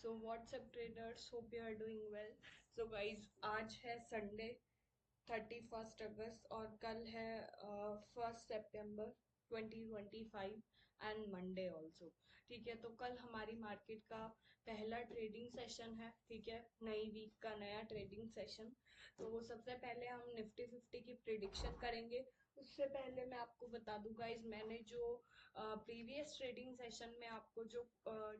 So WhatsApp traders, hope you are doing well. So guys, आज है Sunday 31 अगस्त और कल है 1 सितंबर 2025 एंड मंडे ऑल्सो। ठीक है, तो कल हमारी मार्केट का पहला ट्रेडिंग सेशन है। ठीक है, नई वीक का नया ट्रेडिंग सेशन। तो सबसे पहले हम निफ्टी 50 की प्रिडिक्शन करेंगे। उससे पहले मैं आपको बता दूं गाइज, मैंने जो प्रीवियस ट्रेडिंग सेशन में आपको जो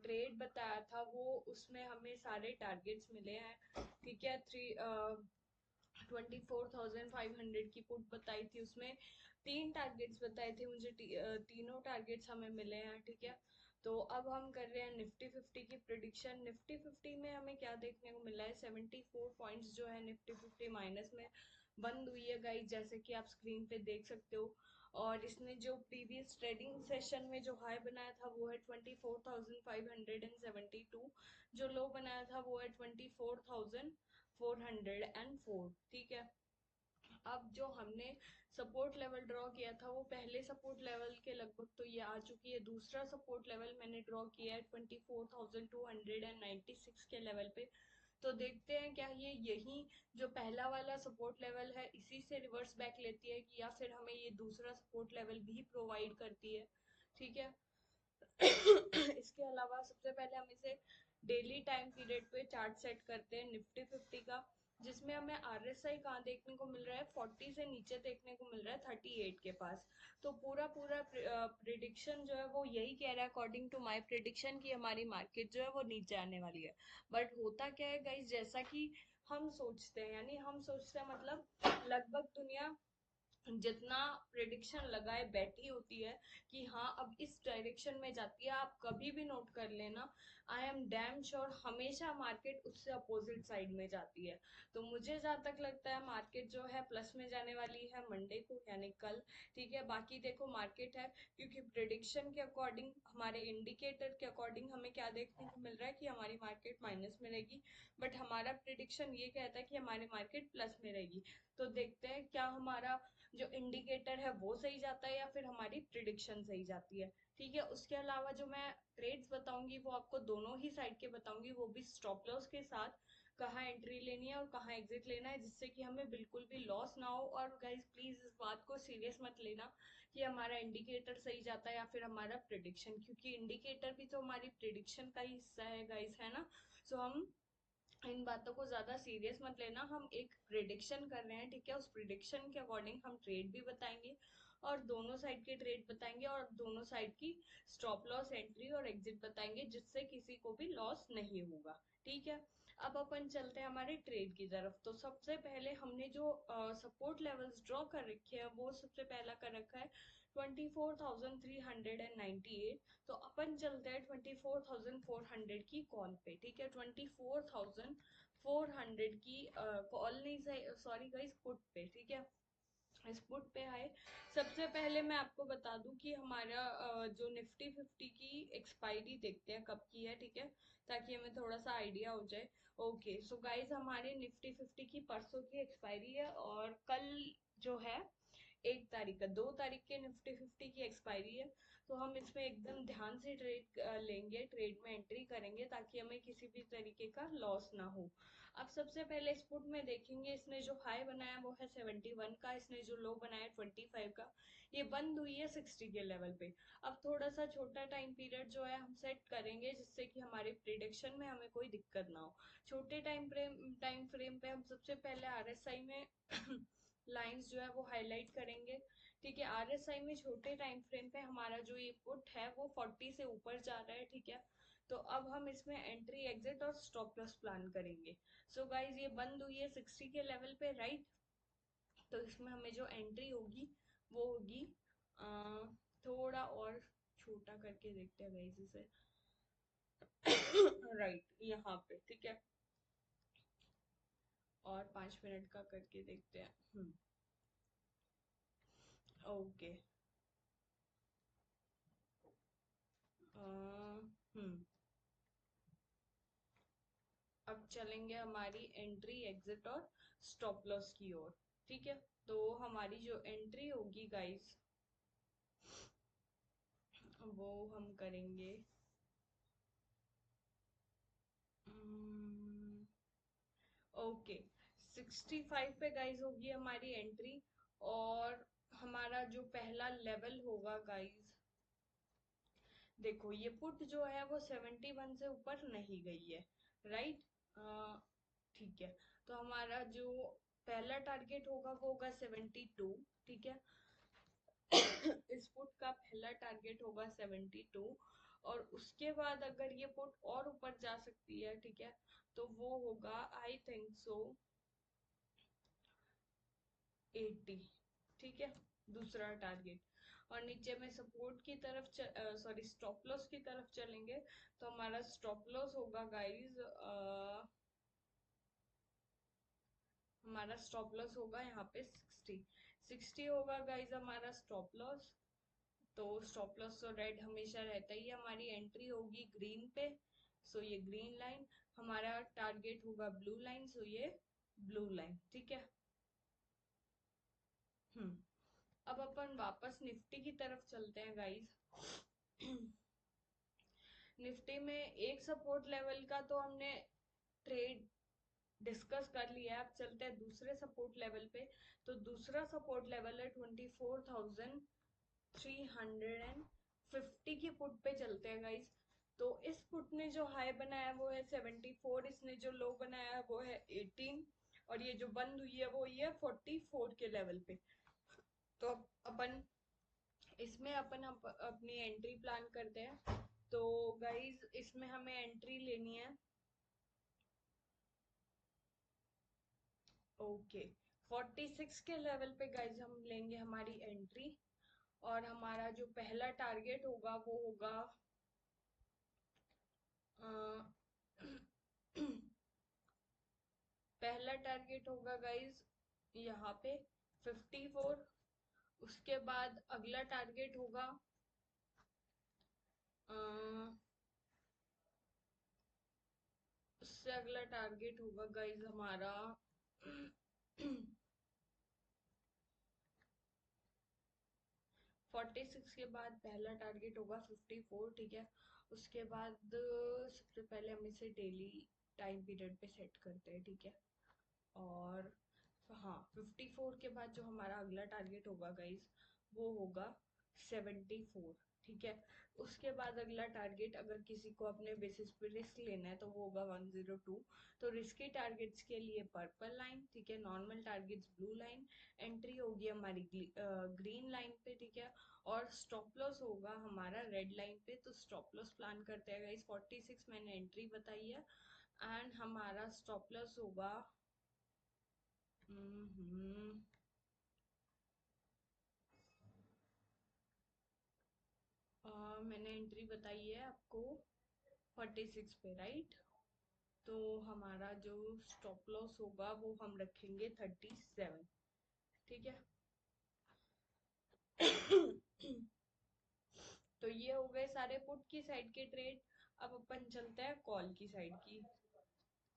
ट्रेड बताया था वो उसमें हमें सारे टारगेट्स मिले हैं। ठीक है, 24,500 की पुट बताई थी, उसमें 3 टारगेट्स बताए थे मुझे। तीनों टारगेट्स हमें मिले हैं। ठीक है, तो अब हम कर रहे हैं निफ्टी 50 की प्रिडिक्शन। निफ्टी 50 में हमें क्या देखने को मिला है, 74 पॉइंट्स जो है निफ्टी 50 माइनस में बंद हुई है गाइस, जैसे कि आप स्क्रीन पे देख सकते हो। और इसने जो प्रीवियस ट्रेडिंग सेशन में जो हाई बनाया था वो है 24,572। जो लो बनाया था वो है 24,404। ठीक है, अब जो हमने सपोर्ट लेवल ड्रॉ किया था वो पहले सपोर्ट लेवल के लगभग तो ये आ चुकी है। दूसरा सपोर्ट लेवल मैंने ड्रॉ किया है 24,296 के लेवल पे। तो देखते हैं क्या ये यही जो पहला वाला सपोर्ट लेवल है इसी से रिवर्स बैक लेती है, कि या फिर हमें ये दूसरा सपोर्ट लेवल भी प्रोवाइड करती है। ठीक है, इसके अलावा सबसे पहले हम इसे डेली टाइम पीरियड पे चार्ट सेट करते हैं निफ्टी 50 का, जिसमें हमें आरएसआई कहाँ देखने को मिल रहा है, 40 से नीचे देखने को मिल रहा है 38 के पास। तो पूरा पूरा प्रिडिक्शन जो है वो यही कह रहा है, अकॉर्डिंग टू माय प्रिडिक्शन, कि हमारी मार्केट जो है वो नीचे आने वाली है। बट होता क्या है गाइस, जैसा कि हम सोचते हैं, यानी हम सोचते हैं मतलब लगभग दुनिया जितना प्रेडिक्शन लगाए बैठी होती है कि हाँ अब इस डायरेक्शन में जाती है, आप कभी भी नोट कर लेना, आई एम डैम श्योर हमेशा मार्केट उससे अपोजिट साइड में जाती है। तो मुझे जहाँ तक लगता है मार्केट जो है प्लस में जाने वाली है मंडे को, यानी कल। ठीक है, बाकी देखो मार्केट है, क्योंकि प्रिडिक्शन के अकॉर्डिंग, हमारे इंडिकेटर के अकॉर्डिंग हमें क्या देखने को मिल रहा है कि हमारी मार्केट माइनस में रहेगी, बट हमारा प्रिडिक्शन ये कहता है कि हमारी मार्केट प्लस में रहेगी। तो देखते हैं क्या हमारा जो इंडिकेटर है वो सही जाता है या फिर हमारी प्रिडिक्शन सही जाती है। ठीक है, उसके अलावा जो मैं ट्रेड्स बताऊंगी वो आपको दोनों ही साइड के बताऊंगी, वो भी स्टॉप लॉस के साथ, कहाँ एंट्री लेनी है और कहाँ एग्जिट लेना है, जिससे कि हमें बिल्कुल भी लॉस ना हो। और गाइज प्लीज इस बात को सीरियस मत लेना कि हमारा इंडिकेटर सही जाता है या फिर हमारा प्रिडिक्शन, क्योंकि इंडिकेटर भी तो हमारी प्रिडिक्शन का ही हिस्सा है गाइज, है ना। सो हम इन बातों को ज्यादा सीरियस मत लेना, हम एक प्रिडिक्शन कर रहे हैं। ठीक है, उस प्रिडिक्शन के अकॉर्डिंग हम ट्रेड भी बताएंगे और दोनों साइड के ट्रेड बताएंगे और दोनों साइड की स्टॉप लॉस, एंट्री और एग्जिट बताएंगे, जिससे किसी को भी लॉस नहीं होगा। ठीक है, अब अपन चलते हैं हमारे ट्रेड की तरफ। तो सबसे पहले हमने जो सपोर्ट लेवल्स ड्रॉ कर रखे हैं वो सबसे पहला कर रखा है 24,398। तो अपन चलते हैं 24,400 की कॉल पे। ठीक है, 24,400 की कॉल नहीं, सही सॉरी गाइस, पुट पे। ठीक है, इस पुट पे आए। सबसे पहले मैं आपको बता दूं कि हमारा जो निफ्टी 50 की एक्सपायरी देखते हैं कब की है। ठीक है, ताकि हमें थोड़ा सा आइडिया हो जाए। ओके, सो गाइस हमारे निफ्टी 50 की परसों की एक्सपायरी है और कल जो है 1 तारीख का, 2 तारीख के निफ्टी 50 की एक्सपायरी है। तो हम इसमें एकदम ध्यान से ट्रेड लेंगे, ट्रेड में एंट्री करेंगे, ताकि हमें किसी भी तरीके का लॉस ना हो। अब सबसे पहले इस पुट में देखेंगे, इसने जो हाई बनाया वो है 71 का, इसने जो लो बनाया 25 का। ये बंद हुई है 60 के लेवल पे। अब थोड़ा सा छोटा टाइम पीरियड जो है हम सेट करेंगे, जिससे कि हमारे प्रिडिक्शन में हमें कोई दिक्कत ना हो। छोटे टाइम फ्रेम पे हम सबसे पहले आरएसआई में लाइंस जो है वो हाईलाइट करेंगे। ठीक है, आरएसआई में छोटे टाइम फ्रेम पे हमारा जो ये पुट है वो 40 से ऊपर जा रहा है। ठीक है, तो अब हम इसमें एंट्री, एग्जिट और स्टॉप लॉस प्लान करेंगे। सो गाइज ये बंद हुई है 60 के लेवल पे, राइट। तो इसमें हमें जो एंट्री होगी वो होगी थोड़ा और छोटा करके देखते हैं गाइज इसे, राइट यहाँ पे। ठीक है, और 5 मिनट का करके देखते हैं। ओके, हम्म अब चलेंगे हमारी एंट्री, एग्जिट और स्टॉप लॉस की ओर। ठीक है, तो हमारी जो एंट्री होगी गाइस वो हम करेंगे ओके, 65 पे गाइज होगी हमारी एंट्री। और हमारा जो पहला लेवल होगा गाइज, देखो ये पुट जो है वो 71 से ऊपर नहीं गई है, राइट। ठीक है, तो हमारा जो पहला टारगेट होगा वो होगा 72। ठीक है, इस पुट का पहला टारगेट होगा 72। और उसके बाद अगर ये पुट और ऊपर जा सकती है, ठीक है, तो वो होगा आई थिंक सो 80। ठीक है, दूसरा टारगेट। और नीचे में सपोर्ट की तरफ सॉरी स्टॉप लॉस की तरफ चलेंगे, तो हमारा स्टॉप लॉस होगा गाइस, हमारा स्टॉप लॉस होगा यहाँ पे 60 होगा गाइस हमारा स्टॉप लॉस। तो स्टॉप लॉस तो रेड हमेशा रहता ही है, हमारी एंट्री होगी ग्रीन पे, सो ये ग्रीन लाइन। हमारा टारगेट होगा ब्लू लाइन, सो ये ब्लू लाइन। ठीक है। हम्म। अब अपन वापस निफ्टी की तरफ चलते हैं गाइस। निफ्टी में एक सपोर्ट लेवल का तो हमने ट्रेड डिस्कस कर लिया है, अब चलते हैं दूसरे सपोर्ट लेवल पे। तो दूसरा सपोर्ट लेवल है 24,350 की पुट पे चलते हैं गाइस। तो इस पुट ने जो हाई बनाया वो है 74, इसने जो लो बनाया है वो है 18, और ये जो बंद हुई है वो हुई है 44 के लेवल पे। तो अब अपन इसमें अपनी एंट्री प्लान करते हैं। तो गाइज इसमें हमें एंट्री लेनी है, ओके, 46 के लेवल पे गाइज हम लेंगे हमारी एंट्री। और हमारा जो पहला टारगेट होगा वो होगा पहला टारगेट होगा गाइज यहाँ पे 54। उसके बाद अगला टारगेट होगा अ, उससे अगला टारगेट होगा गाइज हमारा 46 के बाद पहला टारगेट होगा 54। ठीक है, उसके बाद सबसे पहले हम इसे डेली टाइम पीरियड पे सेट करते हैं। ठीक है, और हाँ 54 के बाद जो हमारा अगला टारगेट होगा गाइज वो होगा 74। ठीक है, उसके बाद अगला टारगेट अगर किसी को अपने बेसिस पे रिस्क लेना है तो वो होगा 102। तो रिस्की टारगेट्स के लिए पर्पल लाइन, ठीक है, normal targets blue line, entry होगी हमारी ग्रीन लाइन पे। ठीक है, और स्टॉप लॉस होगा हमारा रेड लाइन पे। तो स्टॉप लॉस प्लान करते हैं गाइस, 46 मैंने एंट्री बताई है, एंड हमारा स्टॉप लॉस होगा हम्म मैंने एंट्री बताई है आपको 46 पे, राइट। तो हमारा जो स्टॉप लॉस होगा वो हम रखेंगे 37। ठीक है। तो ये हो गए सारे पुट की साइड के ट्रेड। अब अपन चलते हैं कॉल की साइड की।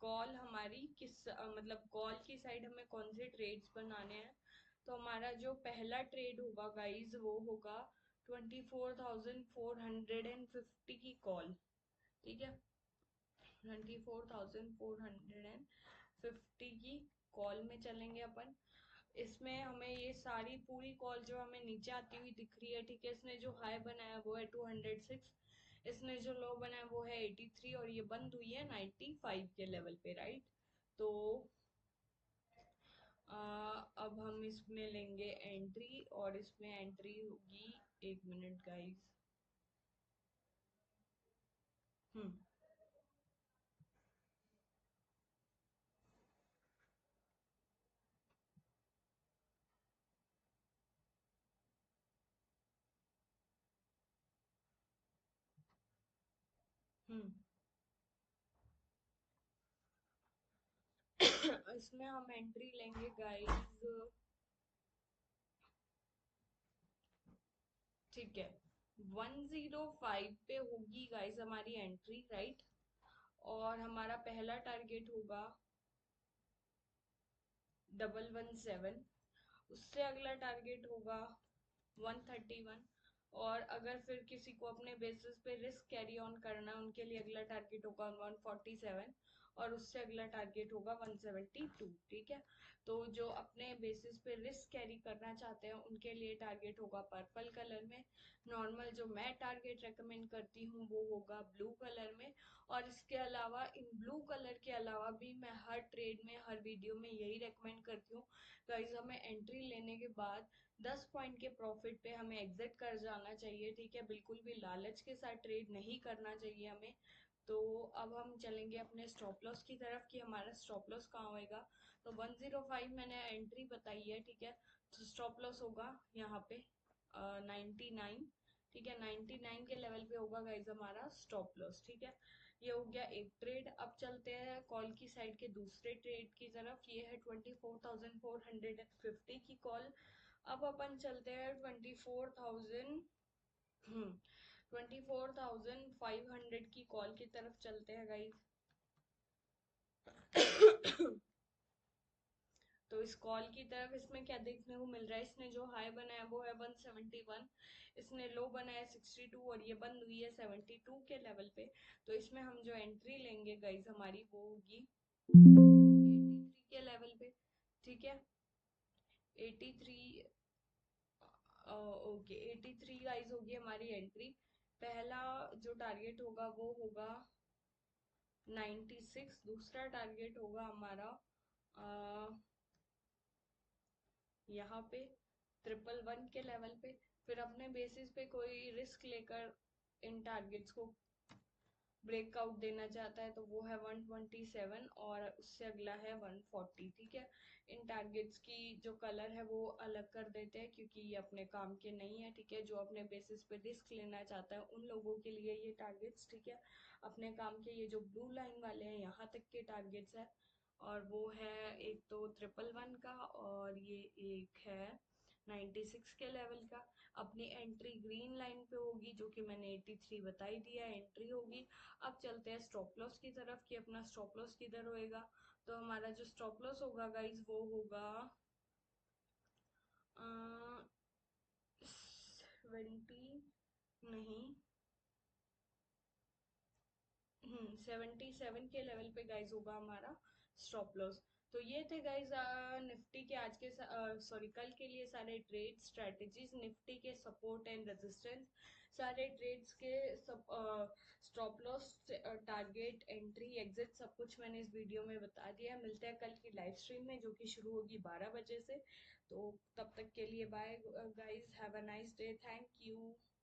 कॉल हमारी मतलब कॉल की साइड हमें कौन से ट्रेड्स बनाने हैं। तो हमारा जो पहला ट्रेड होगा गाइज वो होगा 24,450 की कॉल। ठीक है, 24,450 की कॉल में चलेंगे अपन। इसमें हमें ये सारी पूरी कॉल जो हमें नीचे आती हुई दिख रही है, ठीक है, इसने जो हाई बनाया वो है 206, इसने जो लो बनाया वो है 83, और ये बंद हुई है 95 के लेवल पे, राइट। तो अब हम इसमें लेंगे एंट्री, और इसमें एंट्री होगी, एक मिनट गाइस। हम्म हम्म इसमें हम एंट्री लेंगे गाइस, ठीक है, 105 पे होगी गाइस हमारी एंट्री, राइट। और हमारा पहला टारगेट होगा 117। उससे अगला टारगेट होगा 131। और अगर फिर किसी को अपने बेसिस पे रिस्क कैरी ऑन करना है उनके लिए अगला टारगेट होगा 147। और उससे अगला टारगेट होगा 172। ठीक है, तो जो अपने बेसिस पे रिस्क कैरी करना चाहते हैं उनके लिए टारगेट होगा पर्पल कलर में। नॉर्मल जो मैं टारगेट रेकमेंड करती हूँ वो होगा ब्लू कलर में। और इसके अलावा इन ब्लू कलर के अलावा भी मैं हर ट्रेड में हर वीडियो में यही रेकमेंड करती हूँ गाइस, हमें एंट्री लेने के बाद 10 पॉइंट के प्रॉफिट पे हमें एग्जिट कर जाना चाहिए। ठीक है, बिल्कुल भी लालच के साथ ट्रेड नहीं करना चाहिए हमें। तो अब हम चलेंगे अपने स्टॉप लॉस की तरफ कि हमारा स्टॉप लॉस कहाँ होएगा। तो 105 मैंने एंट्री बताई है। ठीक है, तो स्टॉप लॉस होगा यहाँ पे 99। ठीक है, 99 के लेवल पे होगा गाइज हमारा स्टॉप लॉस। ठीक है, ये हो गया एक ट्रेड। अब चलते हैं कॉल की साइड के दूसरे ट्रेड की तरफ। ये है 24,450 की कॉल। अब अपन चलते हैं 24,500 की कॉल की तरफ चलते हैं गाइज। तो इस कॉल की तरफ इसमें क्या देखने को मिल रहा है, इसने जो हाई बनाया वो है 171, इसने लो बनाया 62 और ये बंद हुई है 72 के लेवल पे। तो इसमें हम जो एंट्री लेंगे गाइज हमारी वो होगी 83 के लेवल पे। ठीक है, 83। ओके, 83 गाइज होगी हमारी एंट्री। पहला जो टारगेट होगा वो होगा 96। दूसरा टारगेट होगा हमारा यहाँ पे 111 के लेवल पे। फिर अपने बेसिस पे कोई रिस्क लेकर इन टारगेट्स को ब्रेकआउट देना चाहता है तो वो है 127 और उससे अगला है 140। ठीक है, इन टारगेट्स की जो कलर है वो अलग कर देते हैं क्योंकि ये अपने काम के नहीं है। ठीक है, जो अपने बेसिस पे रिस्क लेना चाहता है उन लोगों के लिए ये टारगेट्स ठीक है अपने काम के। ये जो ब्लू लाइन वाले हैं यहाँ तक के टारगेट्स है और वो है एक तो 111 का और ये एक है 96 के लेवल का। अपनी एंट्री ग्रीन लाइन पे होगी जो कि मैंने 83 बताई दिया एंट्री होगी। अब चलते हैं स्टॉप लॉस की तरफ कि अपना स्टॉप लॉस किधर होएगा। तो हमारा जो स्टॉप लॉस होगा गाइज वो होगा 70 नहीं 77 के लेवल पे गाइज होगा हमारा स्टॉप लॉस। तो ये थे गाइज निफ्टी के आज के सॉरी कल के लिए सारे ट्रेड स्ट्रेटजीज, निफ्टी के सपोर्ट एंड रेजिस्टेंस, सारे ट्रेड्स के सब stop loss target entry exit सब कुछ मैंने इस वीडियो में बता दिया। मिलते हैं कल की लाइव स्ट्रीम में जो कि शुरू होगी 12 बजे से। तो तब तक के लिए bye guys, have a nice day, thank you.